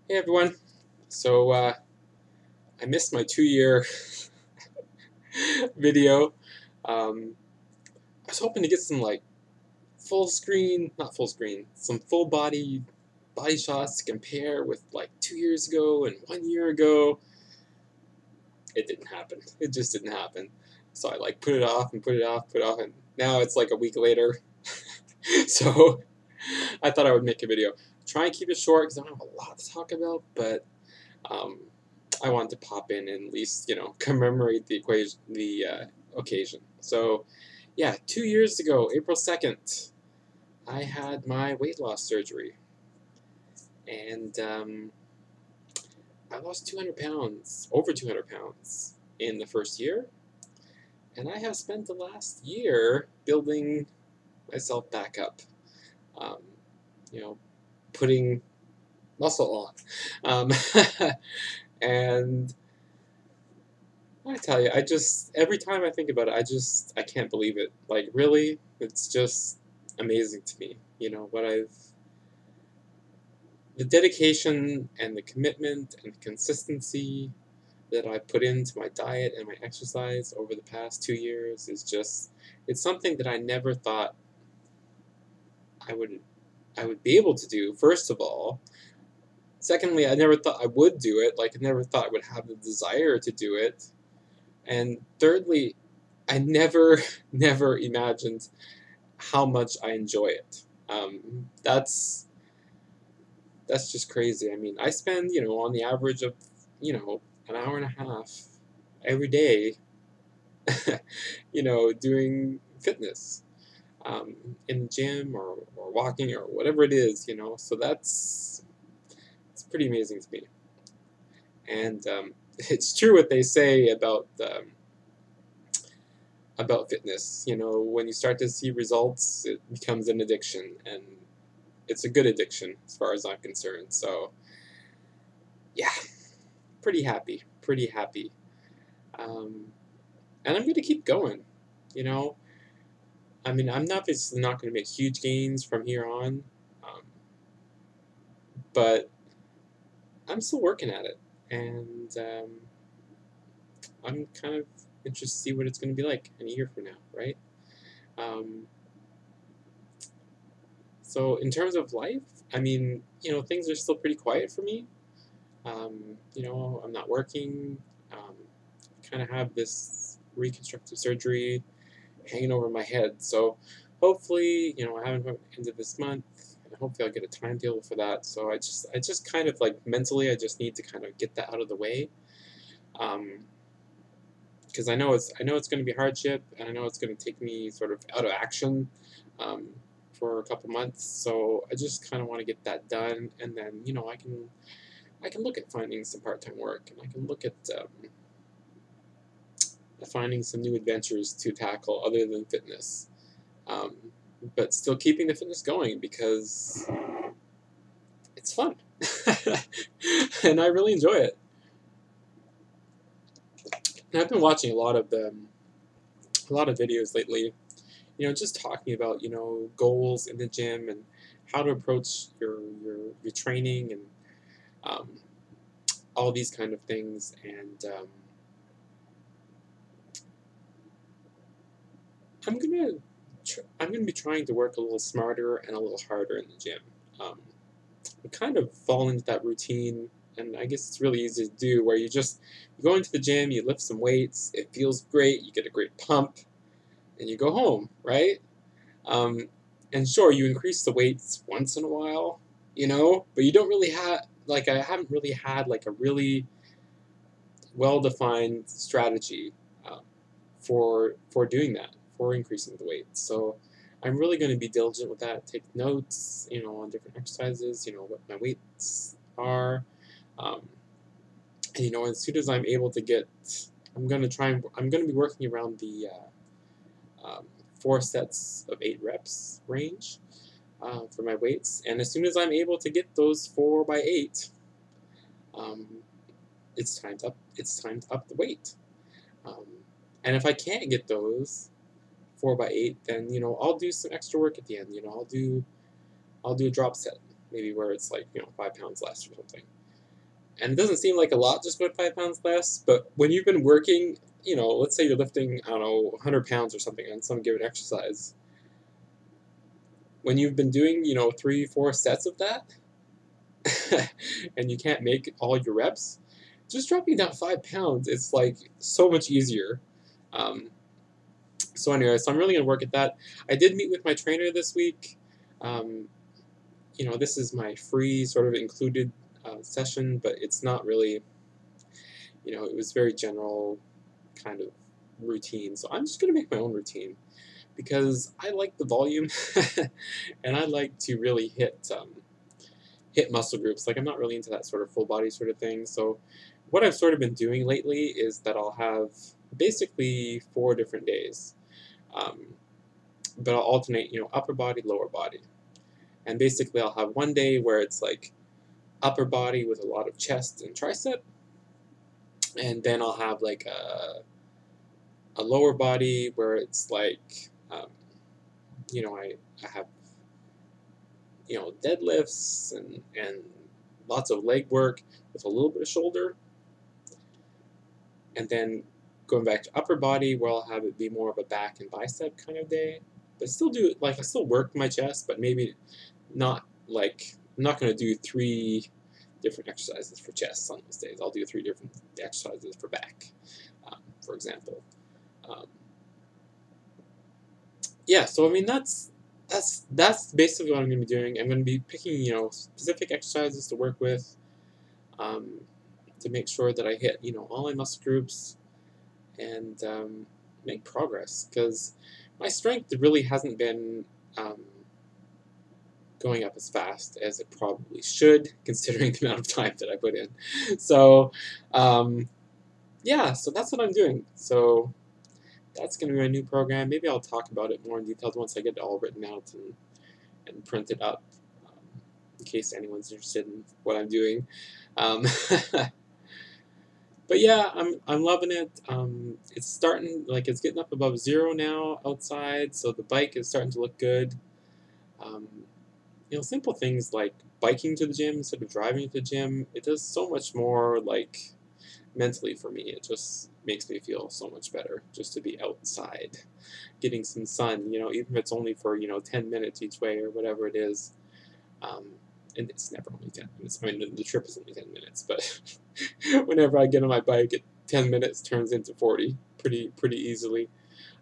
Hey everyone. So I missed my 2 year video. I was hoping to get some like full screen, not full screen, some full body shots to compare with like 2 years ago and 1 year ago. It didn't happen. It just didn't happen. So I like put it off and put it off, put it off, and now it's like a week later. So I thought I would make a video. Try and keep it short because I don't have a lot to talk about, but um, I wanted to pop in and at least commemorate the occasion. So yeah, 2 years ago, April 2nd, I had my weight loss surgery, and I lost 200 pounds, over 200 pounds in the first year, and I have spent the last year building myself back up. Um, you know, putting muscle on, and I tell you, I just every time I think about it, I can't believe it. Like really, it's just amazing to me. What I've the dedication and the commitment and the consistency that I put into my diet and my exercise over the past 2 years is just it's something that I never thought I would I would be able to do. First of all, secondly, I never thought I would do it. Like I never thought I would have the desire to do it. And thirdly, I never, never imagined how much I enjoy it. That's just crazy. I mean, I spend on the average of an hour and a half every day, doing fitness in the gym or walking or whatever it is. So it's pretty amazing to me. And it's true what they say about fitness. When you start to see results, it becomes an addiction, and it's a good addiction as far as I'm concerned. So, yeah, pretty happy, pretty happy. Um, and I'm going to keep going. You know, I mean, I'm obviously not going to make huge gains from here on, um, but I'm still working at it, and I'm kind of interested to see what it's going to be like in a year from now, right? Um, so in terms of life, I mean, things are still pretty quiet for me. I'm not working. Um, kind of have this reconstructive surgery hanging over my head. So hopefully, I haven't ended this month, and hopefully I'll get a timetable for that. So I just kind of like mentally, I just need to kind of get that out of the way, because I know it's going to be hardship, and I know it's going to take me sort of out of action. Um, for a couple months, so I just kind of want to get that done, and then I can look at finding some part-time work, and I can look at finding some new adventures to tackle other than fitness, um, but still keeping the fitness going because it's fun, and I really enjoy it. And I've been watching a lot of videos lately, just talking about goals in the gym and how to approach your training and um, all these kind of things, and I'm gonna I'm gonna be trying to work a little smarter and a little harder in the gym. Um, I kind of fall into that routine, and I guess it's really easy to do, where you go into the gym, you lift some weights, it feels great, you get a great pump, and you go home, right? Um, and sure, you increase the weights once in a while, but you don't really have like I haven't really had like a really well-defined strategy uh, for doing that, for increasing the weight. So I'm really going to be diligent with that. Take notes, on different exercises. What my weights are. Um, and, as soon as I'm able to get, I'm going to be working around the 4 sets of 8 reps range for my weights. And as soon as I'm able to get those 4 by 8, um, it's time to up the weight. Um, and if I can't get those 4 by 8, then I'll do some extra work at the end. I'll do a drop set, maybe where it's like 5 pounds less or something. And it doesn't seem like a lot just going 5 pounds less, but when you've been working, let's say you're lifting, I don't know, 100 pounds or something on some given exercise, when you've been doing, 3, 4 sets of that, and you can't make all your reps, just dropping down 5 pounds, it's like so much easier. So anyway, so I'm really gonna work at that. I did meet with my trainer this week. Um, this is my free sort of included session, but it's not really, it was very general kind of routine. So I'm just gonna make my own routine because I like the volume and I like to really hit muscle groups. Like I'm not really into that sort of full body sort of thing. So what I've sort of been doing lately is that I'll have basically 4 different days. But I'll alternate, upper body, lower body. And basically I'll have one day where it's like upper body with a lot of chest and tricep. And then I'll have like a lower body where it's like, I have, deadlifts and lots of leg work with a little bit of shoulder. And then going back to upper body where I'll have it be more of a back and bicep kind of day. But still do it, like I still work my chest, but maybe not like, I'm not going to do 3 different exercises for chest on those days. I'll do 3 different exercises for back, for example. Yeah, so I mean that's basically what I'm going to be doing. I'm going to be picking specific exercises to work with, to make sure that I hit all my muscle groups and make progress, because my strength really hasn't been going up as fast as it probably should, considering the amount of time that I put in. So yeah, so that's what I'm doing. So that's going to be my new program. Maybe I'll talk about it more in detail once I get it all written out and print it up, in case anyone's interested in what I'm doing. But yeah, I'm loving it. It's starting, like it's getting up above 0 now outside, so the bike is starting to look good. Simple things like biking to the gym instead of driving to the gym, it does so much more, like, mentally for me. It just makes me feel so much better just to be outside, getting some sun, even if it's only for, 10 minutes each way or whatever it is. And it's never only 10 minutes. I mean, the trip is only 10 minutes, but whenever I get on my bike, 10 minutes turns into 40 pretty easily.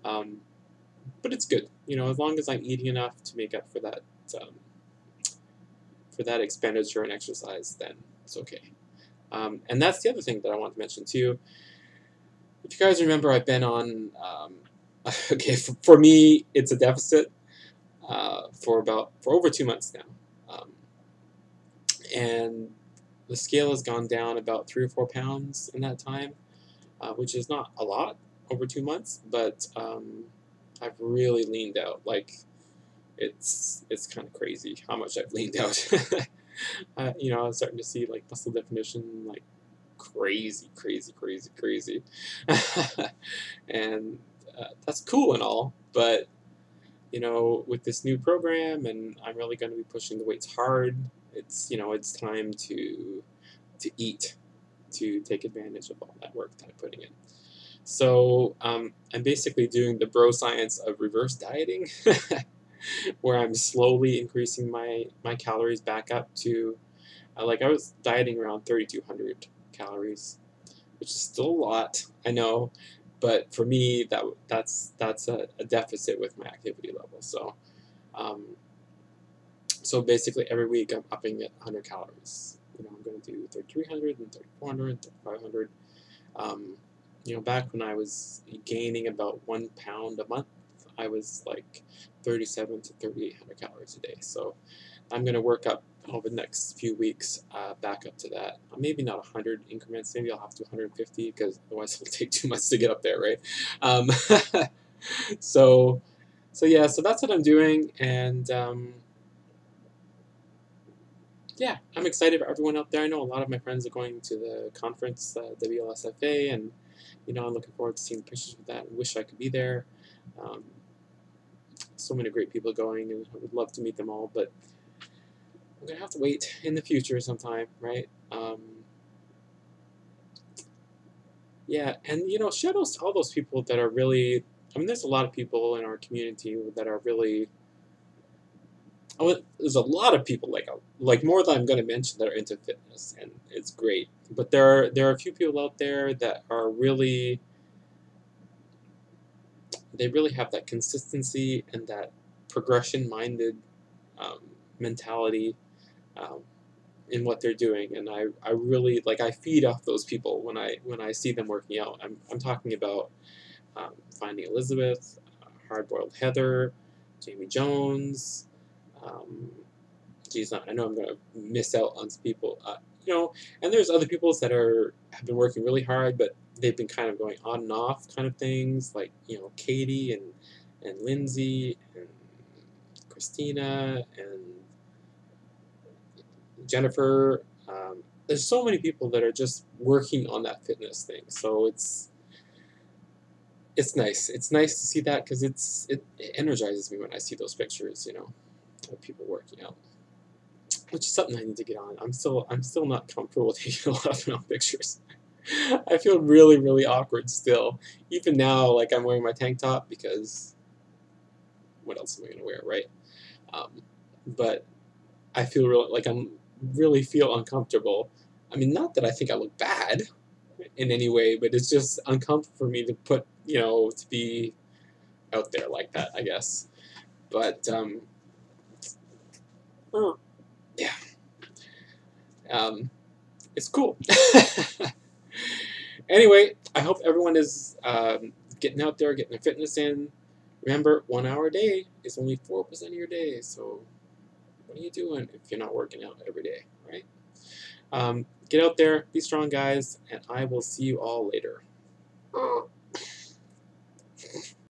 But it's good, as long as I'm eating enough to make up for that expenditure and exercise, then it's okay. And that's the other thing that I want to mention too. If you guys remember, I've been on, okay, for me, it's a deficit for over 2 months now. And the scale has gone down about 3 or 4 pounds in that time, which is not a lot over 2 months, but I've really leaned out. Like, it's kind of crazy how much I've leaned out. I was starting to see like muscle definition like crazy, and that's cool and all, but with this new program, and I'm really going to be pushing the weights hard. It's time to eat, to take advantage of all that work that I'm putting in. So I'm basically doing the bro science of reverse dieting, where I'm slowly increasing my calories back up to, like I was dieting around 3,200 calories, which is still a lot, I know, but for me that's a deficit with my activity level. So basically every week I'm upping it 100 calories. I'm going to do 3,300 and 3,400, 3,500. Back when I was gaining about 1 pound a month, I was like 37 to 3,800 calories a day. So I'm going to work up over the next few weeks back up to that. Maybe not 100 increments. Maybe I'll have to 150, because otherwise it'll take too much to get up there, right? So yeah, so that's what I'm doing, and yeah, I'm excited for everyone out there. I know a lot of my friends are going to the conference, WLSFA, and I'm looking forward to seeing pictures of that. I wish I could be there. So many great people going, and I would love to meet them all, but I'm gonna have to wait in the future sometime, right? Yeah, and shout outs to all those people that are really. I mean, there's a lot of people in our community that are really. There's a lot of people like more than I'm going to mention that are into fitness, and it's great. But there are a few people out there that are really they really have that consistency and that progression minded um, mentality um, in what they're doing, and I really I feed off those people when I see them working out. I'm talking about Finding Elizabeth, Hardboiled Heather, Jamie Jones. Um, Geez, I know I'm gonna miss out on some people. And there's other people that have been working really hard, but they've been kind of going on and off kind of things, like Katie and Lindsay and Christina and Jennifer. There's so many people that are just working on that fitness thing. So it's nice. It's nice to see that because it energizes me when I see those pictures. Of people working out, which is something I need to get on. I'm still not comfortable taking a lot of my own pictures. I feel really really awkward still. Even now, I'm wearing my tank top because what else am I gonna wear, right? Um, but I feel I'm really feel uncomfortable. I mean, not that I think I look bad in any way, but it's just uncomfortable for me to put to be out there like that, I guess. But oh, yeah, it's cool. Anyway, I hope everyone is getting out there, getting their fitness in. Remember, 1 hour a day is only 4% of your day. So, what are you doing if you're not working out every day, right? Get out there, be strong, guys, and I will see you all later.